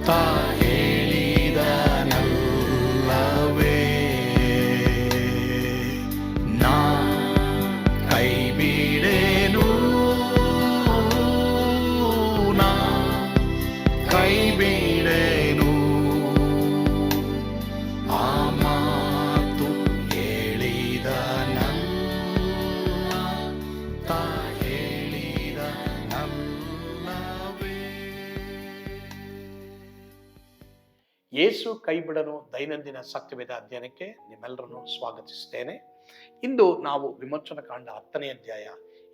ತಾ ಹೇಳಿದನಲ್ಲವೇ, ನಾ ಕೈ ಬಿಡೇನು, ನಾ ಕೈ ಬಿಡೇನು. ಆ ಮಾತು ಹೇಳಿದನಲ್ಲ, ತಾ ಹೇಳಿದನಲ್ಲವೇ. ಯೇಸು ಕೈಬಿಡನು ದೈನಂದಿನ ಸತ್ಯವೇದ ಅಧ್ಯಯನಕ್ಕೆ ನಿಮ್ಮೆಲ್ಲರನ್ನು ಸ್ವಾಗತಿಸುತ್ತೇನೆ. ಇಂದು ನಾವು ವಿಮೋಚನ ಕಾಂಡ 10ನೇ ಅಧ್ಯಾಯ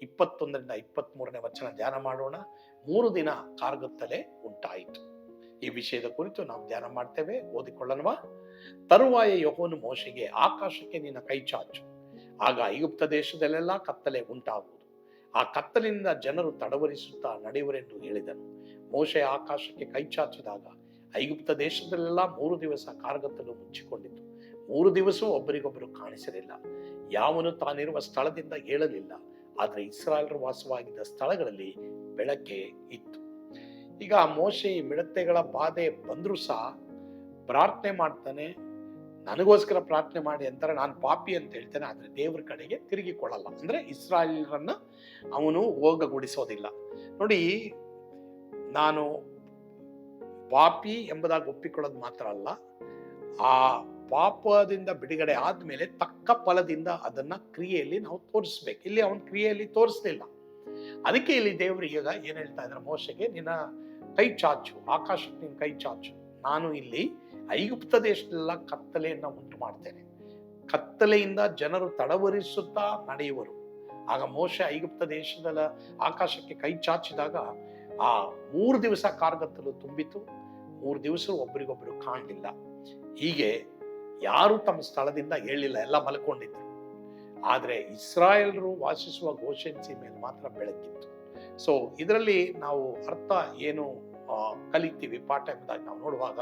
21ರಿಂದ 23ನೇ ವಚನ ಧ್ಯಾನ ಮಾಡೋಣ. 3 ದಿನ ಕಾರ್ಗತ್ತಲೆ ಉಂಟಾಯಿತು. ಈ ವಿಷಯದ ಕುರಿತು ನಾವು ಧ್ಯಾನ ಮಾಡ್ತೇವೆ. ಓದಿಕೊಳ್ಳೋಣವಾ? ತರುವಾಯ ಯೆಹೋವನು ಮೋಶೆಗೆ, ಆಕಾಶಕ್ಕೆ ನಿನ್ನ ಕೈ ಚಾಚು, ಆಗ ಐಗುಪ್ತ ದೇಶದಲ್ಲೆಲ್ಲ ಕತ್ತಲೆ ಉಂಟಾಗುವುದು. ಆ ಕತ್ತಲಿನಿಂದ ಜನರು ತಡವರಿಸುತ್ತಾ ನಡೆಯುವರೆಂದು ಹೇಳಿದನು. ಮೋಶೆ ಆಕಾಶಕ್ಕೆ ಕೈ ಚಾಚಿದಾಗ ಐಗುಪ್ತ ದೇಶದಲ್ಲೆಲ್ಲ 3 ದಿವಸ ಕಾರ್ಗತ್ತಲು ಮುಚ್ಚಿಕೊಂಡಿತು. 3 ದಿವಸವೂ ಒಬ್ಬರಿಗೊಬ್ಬರು ಕಾಣಿಸಲಿಲ್ಲ. ಯಾವನು ತಾನಿರುವ ಸ್ಥಳದಿಂದ ಏಳಲಿಲ್ಲ. ಆದರೆ ಇಸ್ರಾಯೇಲರು ವಾಸವಾಗಿದ್ದ ಸ್ಥಳಗಳಲ್ಲಿ ಬೆಳಕೆ ಇತ್ತು. ಈಗ ಮೋಶೆ ಈ ಮಿಡತೆಗಳ ಬಾಧೆ ಬಂದರೂ ಸಹ ಪ್ರಾರ್ಥನೆ ಮಾಡ್ತಾನೆ. ನನಗೋಸ್ಕರ ಪ್ರಾರ್ಥನೆ ಮಾಡಿ ಅಂತಾರೆ. ನಾನು ಪಾಪಿ ಅಂತ ಹೇಳ್ತೇನೆ, ಆದರೆ ದೇವರ ಕಡೆಗೆ ತಿರುಗಿಕೊಳ್ಳಲ್ಲ. ಅಂದ್ರೆ ಇಸ್ರಾಯೇಲರನ್ನ ಅವನು ಹೋಗಗೊಡಿಸೋದಿಲ್ಲ. ನೋಡಿ, ನಾನು ಪಾಪಿ ಎಂಬುದಾಗಿ ಒಪ್ಪಿಕೊಳ್ಳೋದು ಮಾತ್ರ ಅಲ್ಲ, ಆ ಪಾಪದಿಂದ ಬಿಡುಗಡೆ ಆದ್ಮೇಲೆ ತಕ್ಕ ಫಲದಿಂದ ಅದನ್ನ ಕ್ರಿಯೆಯಲ್ಲಿ ನಾವು ತೋರಿಸ್ಬೇಕು. ಇಲ್ಲಿ ಅವನ ಕ್ರಿಯೆಯಲ್ಲಿ ತೋರಿಸ್ಲಿಲ್ಲ. ಅದಕ್ಕೆ ಇಲ್ಲಿ ದೇವರು ಈಗ ಏನ್ ಹೇಳ್ತಾ ಇದ್ದಾರೆ, ಮೋಶೆಗೆ ನಿನ್ನ ಕೈ ಚಾಚು, ಆಕಾಶಕ್ಕೆ ನಿನ್ನ ಕೈ ಚಾಚು, ನಾನು ಇಲ್ಲಿ ಐಗುಪ್ತ ದೇಶದಲ್ಲ ಕತ್ತಲೆಯನ್ನ ಉಂಟು ಮಾಡ್ತೇನೆ. ಕತ್ತಲೆಯಿಂದ ಜನರು ತಡವರಿಸುತ್ತಾ ನಡೆಯುವರು. ಆಗ ಮೋಶೆ ಐಗುಪ್ತ ದೇಶದ ಆಕಾಶಕ್ಕೆ ಕೈ ಚಾಚಿದಾಗ ಆ 3 ದಿವಸ ಕಾರ್ಗತ್ತಲು ತುಂಬಿತು. 3 ದಿವಸ ಒಬ್ಬರಿಗೊಬ್ಬರು ಕಾಣಲಿಲ್ಲ. ಹೀಗೆ ಯಾರು ತಮ್ಮ ಸ್ಥಳದಿಂದ ಹೇಳಿಲ್ಲ, ಎಲ್ಲ ಮಲ್ಕೊಂಡಿದ್ರು. ಆದ್ರೆ ಇಸ್ರಾಯೇಲರು ವಾಸಿಸುವ ಗೋಷೆನ್ ಸೀಮೆಯಲ್ಲಿ ಮಾತ್ರ ಬೆಳಕಿತ್ತು. ಸೊ ಇದರಲ್ಲಿ ನಾವು ಅರ್ಥ ಏನು ಕಲಿತೀವಿ ಪಾಠ ಎಂಬುದಾಗಿ ನಾವು ನೋಡುವಾಗ,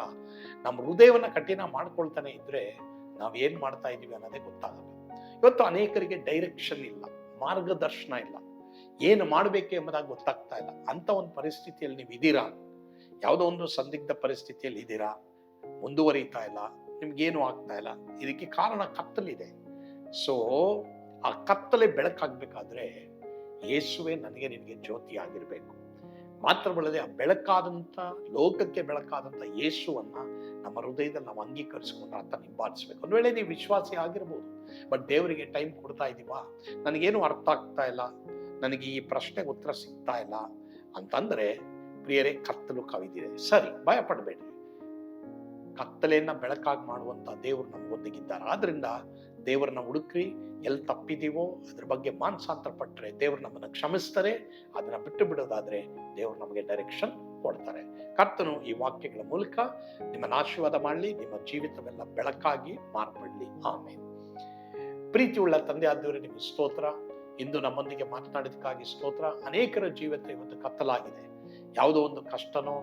ನಮ್ಮ ಹೃದಯವನ್ನ ಕಠಿಣ ಮಾಡ್ಕೊಳ್ತಾನೆ ಇದ್ರೆ ನಾವ್ ಏನ್ ಮಾಡ್ತಾ ಇದೀವಿ ಅನ್ನೋದೇ ಗೊತ್ತಾಗಲ್ಲ. ಇವತ್ತು ಅನೇಕರಿಗೆ ಡೈರೆಕ್ಷನ್ ಇಲ್ಲ, ಮಾರ್ಗದರ್ಶನ ಇಲ್ಲ, ಏನು ಮಾಡಬೇಕು ಎಂಬುದಾಗಿ ಗೊತ್ತಾಗ್ತಾ ಇಲ್ಲ. ಅಂತ ಒಂದು ಪರಿಸ್ಥಿತಿಯಲ್ಲಿ ನೀವು ಇದ್ದೀರಾ, ಯಾವುದೋ ಒಂದು ಸಂದಿಗ್ಧ ಪರಿಸ್ಥಿತಿಯಲ್ಲಿ ಇದ್ದೀರಾ, ಮುಂದುವರಿತಾ ಇಲ್ಲ, ನಿಮ್ಗೇನು ಆಗ್ತಾ ಇಲ್ಲ. ಇದಕ್ಕೆ ಕಾರಣ ಕತ್ತಲಿದೆ. ಸೊ ಆ ಕತ್ತಲೆ ಬೆಳಕಾಗ್ಬೇಕಾದ್ರೆ ಯೇಸುವೆ ನನಗೆ ನಿನಗೆ ಜ್ಯೋತಿ ಆಗಿರ್ಬೇಕು. ಮಾತ್ರವಲ್ಲದೆ ಆ ಬೆಳಕಾದಂತ, ಲೋಕಕ್ಕೆ ಬೆಳಕಾದಂತ ಯೇಸುವನ್ನ ನಮ್ಮ ಹೃದಯದಲ್ಲಿ ನಾವು ಅಂಗೀಕರಿಸಿಕೊಂಡು ಆತ ನಿಂಬಾಲಿಸ್ಬೇಕು. ಒಂದ್ ವೇಳೆ ನೀವು ವಿಶ್ವಾಸಿ ಆಗಿರ್ಬೋದು, ಬಟ್ ದೇವರಿಗೆ ಟೈಮ್ ಕೊಡ್ತಾ ಇದೀವಾ, ನನಗೇನು ಅರ್ಥ ಆಗ್ತಾ ಇಲ್ಲ, ನನಗೆ ಈ ಪ್ರಶ್ನೆಗೆ ಉತ್ತರ ಸಿಗ್ತಾ ಇಲ್ಲ ಅಂತಂದ್ರೆ, ಪ್ರಿಯರೇ, ಕತ್ತಲು ಕವಿದಿದೆ. ಸರಿ, ಭಯ ಪಡಬೇಡಿ. ಕತ್ತಲೆಯನ್ನ ಬೆಳಕಾಗಿ ಮಾಡುವಂತ ದೇವರು ನಮಗೊಂದಿಗಿದ್ದಾರೆ. ಆದ್ರಿಂದ ದೇವರನ್ನ ಹುಡುಕ್ರಿ. ಎಲ್ಲಿ ತಪ್ಪಿದೀವೋ ಅದ್ರ ಬಗ್ಗೆ ಮಾನಸಾಂತರ ಪಟ್ಟರೆ ದೇವರು ನಮ್ಮನ್ನ ಕ್ಷಮಿಸ್ತಾರೆ. ಅದನ್ನ ಬಿಟ್ಟು ಬಿಡೋದಾದ್ರೆ ದೇವರು ನಮಗೆ ಡೈರೆಕ್ಷನ್ ಕೊಡ್ತಾರೆ. ಕರ್ತನು ಈ ವಾಕ್ಯಗಳ ಮೂಲಕ ನಿಮ್ಮನ್ನ ಆಶೀರ್ವಾದ ಮಾಡಲಿ, ನಿಮ್ಮ ಜೀವಿತವೆಲ್ಲ ಬೆಳಕಾಗಿ ಮಾರ್ಪಡ್ಲಿ. ಆಮೇಲೆ ಪ್ರೀತಿಯುಳ್ಳ ತಂದೆ ಆದವರೇ, ನಿಮಗೆ ಸ್ತೋತ್ರ. ಇಂದು ನಮ್ಮೊಂದಿಗೆ ಮಾತನಾಡಿದಕ್ಕಾಗಿ ಸ್ತೋತ್ರ. ಅನೇಕರ ಜೀವಿತ ಇವತ್ತು ಕತ್ತಲಾಗಿದೆ. ಯಾವುದೋ ಒಂದು ಕಷ್ಟನೋ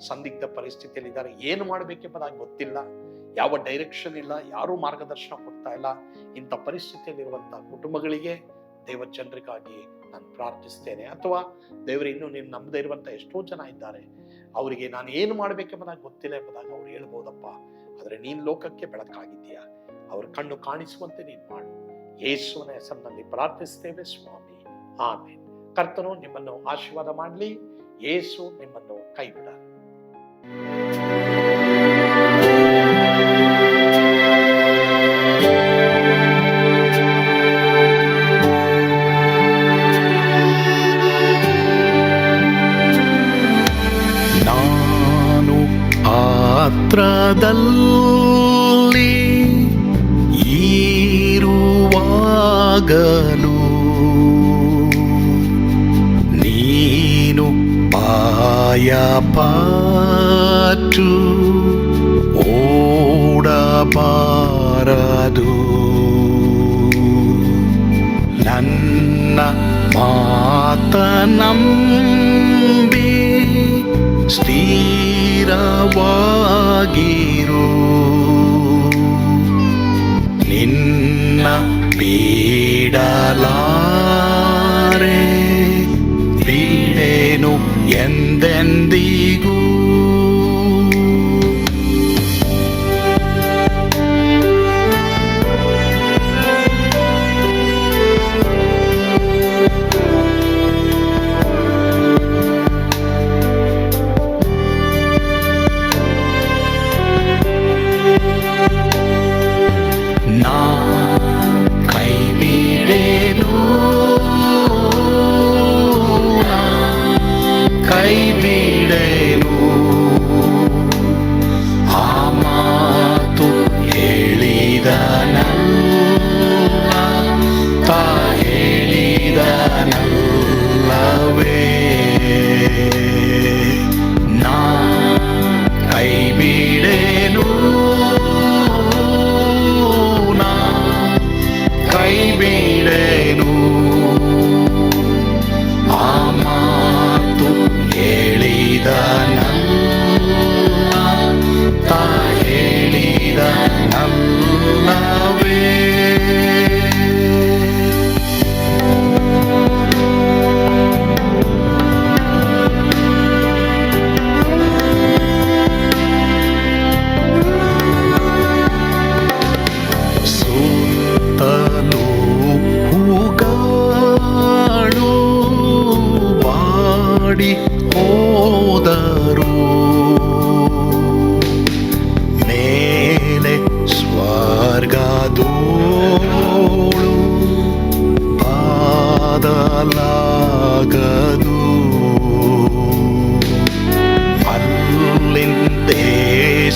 ಸಂದಿಗ್ಧ ಪರಿಸ್ಥಿತಿಯಲ್ಲಿ ಇದ್ದಾರೆ. ಏನು ಮಾಡಬೇಕೆಂಬುದಾಗಿ ಗೊತ್ತಿಲ್ಲ, ಯಾವ ಡೈರೆಕ್ಷನ್ ಇಲ್ಲ, ಯಾರೂ ಮಾರ್ಗದರ್ಶನ ಕೊಡ್ತಾ ಇಲ್ಲ. ಇಂಥ ಪರಿಸ್ಥಿತಿಯಲ್ಲಿರುವಂತಹ ಕುಟುಂಬಗಳಿಗೆ, ದೇವರ ಜನರಿಗಾಗಿ ನಾನು ಪ್ರಾರ್ಥಿಸ್ತೇನೆ. ಅಥವಾ ದೇವರು ಇನ್ನೂ ನೀನು ನಂಬದೇ ಇರುವಂತ ಎಷ್ಟೋ ಜನ ಇದ್ದಾರೆ, ಅವರಿಗೆ ನಾನು ಏನು ಮಾಡಬೇಕೆಂಬುದಾಗಿ ಗೊತ್ತಿಲ್ಲ ಎಂಬುದಾಗಿ ಅವ್ರು ಹೇಳ್ಬೋದಪ್ಪ. ಆದ್ರೆ ನೀನ್ ಲೋಕಕ್ಕೆ ಬೆಳಕಾಗಿದ್ದೀಯಾ, ಅವ್ರ ಕಣ್ಣು ಕಾಣಿಸುವಂತೆ ನೀನು ಮಾಡು. ಯೇಸುವಿನ ಹೆಸರಿನಲ್ಲಿ ಪ್ರಾರ್ಥಿಸ್ತೇವೆ ಸ್ವಾಮಿ, ಆಮೇನ್. ಕರ್ತನು ನಿಮ್ಮನ್ನು ಆಶೀರ್ವಾದ ಮಾಡಲಿ. ಯೇಸು ನಿಮ್ಮನ್ನು ಕೈಬಿಡ. ನಾನು ಪಾತ್ರದಲ್ಲಿ ಇರುವಾಗಲೂ ನೀನು ಭಯಪಟ್ಟು ಓಡಬಾರದು. ನನ್ನ ಮಾತನಂಬಿ ಸ್ಥಿರವಾಗಿರು. ನಿನ್ನ ಬಿಡಲಾರೆ, ಬಿಡೆನು ಎಂದೆಂದಿಗೂ.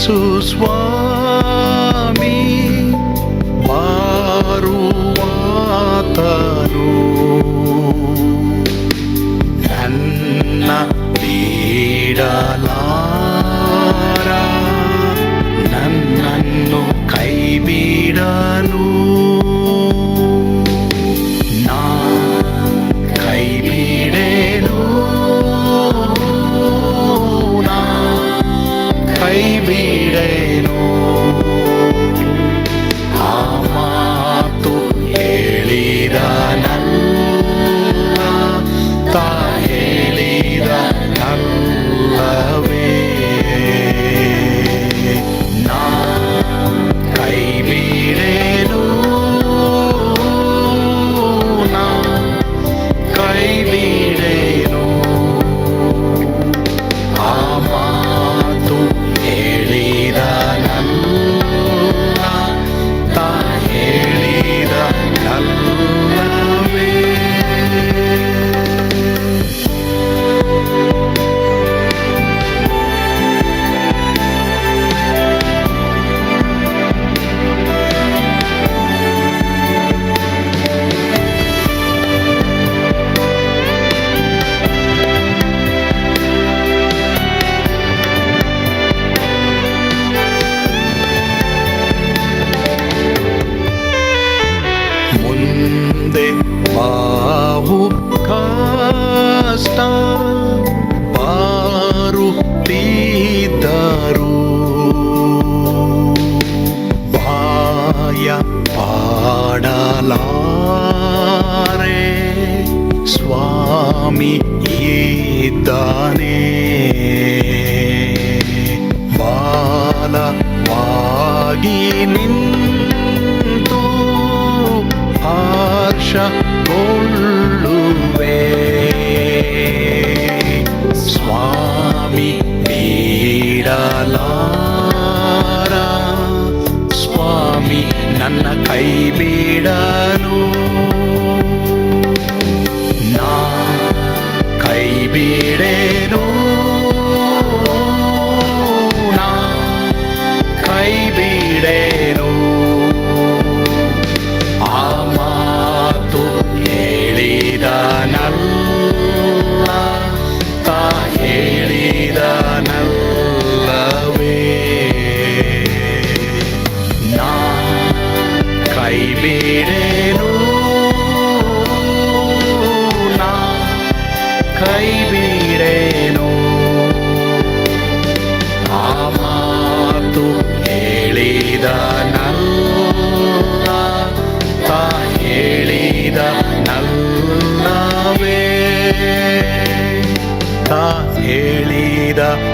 ಯೇಸು ಸ್ವಾಮಿ ಬಾರುವಾತನು ನನ್ನ ಬಿಡಲಾರ, ನನ್ನನ್ನು ಕೈ ಬಿಡನು. ನಾ ಕೈ ಬಿಡೆನು, ನಾ ಕೈ ಬಿಡೆನು. ಆ ಮಾತು ಹೇಳಿದನಲ್ಲ, ತಾ ಹೇಳಿದನಲ್ಲವೇ. ನಾ ಕೈ ಬಿಡೆನು, ನಾ ಕೈ ಬಿಡೆನು. ಆ ಮಾತು ಹೇಳಿದನಲ್ಲ, ತಾ ಹೇಳಿದನಲ್ಲವೇ. ಮುಂದೆ ಬಾವು ಕಷ್ಟ ಬಾರುತ್ತಿದ್ದರು, ಭಯ ಪಾಡಲಾರೆ, ಸ್ವಾಮಿ ಇದ್ದಾನೆ. ಬಾಲವಾಗಿ ನಿಂತು ಹರ್ಷಗೊಳ್ಳುವೆ, ಸ್ವಾಮಿ ಬಿಡಲಾರ, ಸ್ವಾಮಿ ನನ್ನ ಕೈ ಬಿಡನು. ನಾ ಕೈ ಬಿಡೆನು, ನಾ ಕೈ ಬಿಡೆನು. ಆ ಮಾತು ಹೇಳಿದನಲ್ಲ, ತಾ ಹೇಳಿದನಲ್ಲವೇ. ನಾ ಕೈ ಬಿಡೆನು, ನಾ ಕೈ ಬಿಡೆನು. ಆ ಮಾತು ಹೇಳಿದನಲ್ಲ, ತಾ ಹೇಳಿದನಲ್ಲವೇ. ತಾ ಹೇಳಿದನಲ್ಲ